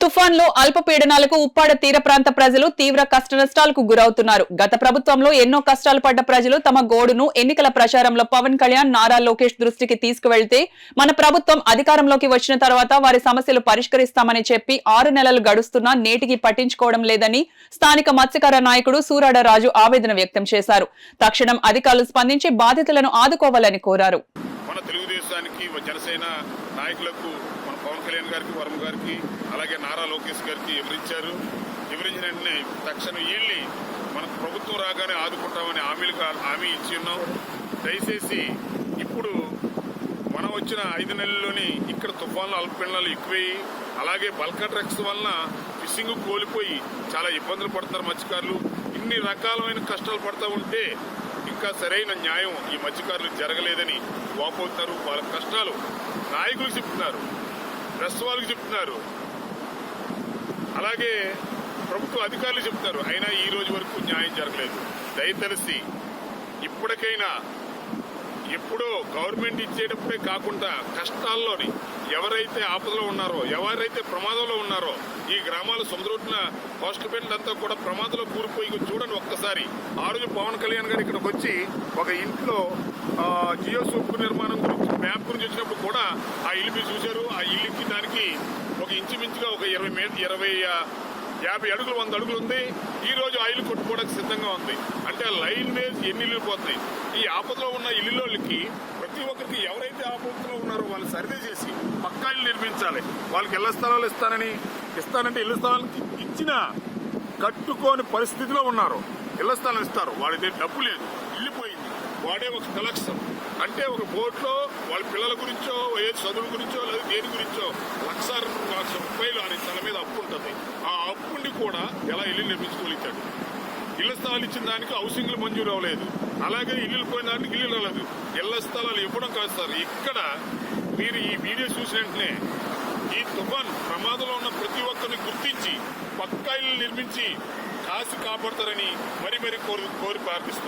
తుఫాన్లో అల్పపీడనాలకు ఉప్పాడ తీర ప్రాంత ప్రజలు తీవ్ర కష్టనష్టాలకు గురవుతున్నారు. గత ప్రభుత్వంలో ఎన్నో కష్టాలు పడ్డ ప్రజలు తమ గోడును ఎన్నికల ప్రచారంలో పవన్ కళ్యాణ్, నారా లోకేష్ దృష్టికి తీసుకువెళ్తే మన ప్రభుత్వం అధికారంలోకి వచ్చిన తర్వాత వారి సమస్యలు పరిష్కరిస్తామని చెప్పి 6 నెలలు గడుస్తున్నా నేటికి పట్టించుకోవడం లేదని స్థానిక మత్స్యకార నాయకుడు సూరాడ రాజు ఆవేదన వ్యక్తం చేశారు. తక్షణం అధికారులు స్పందించి బాధితులను ఆదుకోవాలని కోరారు. మన తెలుగుదేశానికి జనసేన నాయకులకు మన పవన్ కళ్యాణ్ గారికి, వర్మ గారికి, అలాగే నారా లోకేష్ గారికి వివరించిన వెంటనే తక్షణం వెళ్ళి మన ప్రభుత్వం రాగానే ఆదుకుంటామని హామీ ఇచ్చి ఉన్నాం. దయచేసి ఇప్పుడు మనం వచ్చిన 5 నెలల్లోని ఇక్కడ తుఫాన్లు, అల్పపీడనాలు ఎక్కువయ్యి, అలాగే బల్కా ట్రక్స్ వలన ఫిషింగ్ కోల్పోయి చాలా ఇబ్బందులు పడుతున్నారు మత్స్యకారులు. ఇన్ని రకాలమైన కష్టాలు పడతా ఉంటే ఇంకా సరైన న్యాయం ఈ మత్స్యకారులకు జరగలేదని వాపోతున్నారు. వాళ్ళ కష్టాలు నాయకులకు చెప్తున్నారు, ప్రెస్ వాళ్ళకి చెప్తున్నారు, అలాగే ప్రభుత్వ అధికారులు చెప్తున్నారు. అయినా ఈ రోజు వరకు న్యాయం జరగలేదు. దయతలిసి ఇప్పటికైనా ఎప్పుడో గవర్నమెంట్ ఇచ్చేటప్పుడే కాకుండా కష్టాల్లోని ఎవరైతే ఆపదలో ఉన్నారో, ఎవరైతే ప్రమాదంలో ఉన్నారో, ఈ గ్రామాల సముద్రొడ్డున కోస్టల్ బెల్ట్ అంతా కూడా ప్రమాదంలో కూలిపోయి చూడండి ఒక్కసారి. ఆ రోజు పవన్ కళ్యాణ్ గారు ఇక్కడికి వచ్చి ఒక ఇంట్లో జియో సూప్ నిర్మాణం గురించి, మ్యాప్ గురించి వచ్చినప్పుడు కూడా ఆ ఇల్లు మీరు చూశారు. ఆ ఇల్లుకి దానికి ఒక ఇంచుమించుగా ఒక 50 అడుగులు 100 అడుగులు ఉంది. ఈ రోజు ఆ ఇల్లు కొట్టుకోవడానికి సిద్ధంగా ఉంది. అంటే ఆ లైన్ వేసి ఎన్ని ఇల్లు పోతున్నాయి. ఈ ఆపదలో ఉన్న ఇల్లులోకి ప్రతి ఒక్కరికి ఎవరైతే ఆపదలో ఉన్నారో వాళ్ళు సర్వే చేసి పక్కా ఇల్లు నిర్మించాలి. వాళ్ళకి ఇళ్ల స్థలాలు ఇస్తానంటే ఇళ్ల స్థలాలకి ఇచ్చిన కట్టుకోని పరిస్థితిలో ఉన్నారు. ఇళ్ల స్థలం ఇస్తారు, వాడి దగ్గర డబ్బు లేదు, ఇల్లు పోయింది, వాడే ఒక కలెక్షన్. అంటే ఒక బోట్లో వాళ్ళ పిల్లల గురించో, ఏ చదువు గురించో, లేదా దేని గురించో ₹1,00,000 అని తన మీద అప్పు ఉంటుంది. ఆ అప్పుని కూడా ఎలా ఇల్లు నిర్మించుకోగలిగాడు. ఇళ్ల స్థలాలు ఇచ్చిన దానికి హౌసింగ్లు మంజూరు అవ్వలేదు, అలాగే ఇల్లు పోయిన దానికి ఇల్లు రాలేదు. ఇళ్ల స్థలాలు ఇవ్వడం కాదు సార్. ఇక్కడ మీరు ఈ వీడియో చూసిన వెంటనే ఈ తుఫాన్ ప్రమాదంలో ఉన్న ప్రతి ఒక్కరిని గుర్తించి పక్కా ఇల్లు నిర్మించి కాసి కాపాడతారని కోరి ప్రార్థిస్తున్నారు.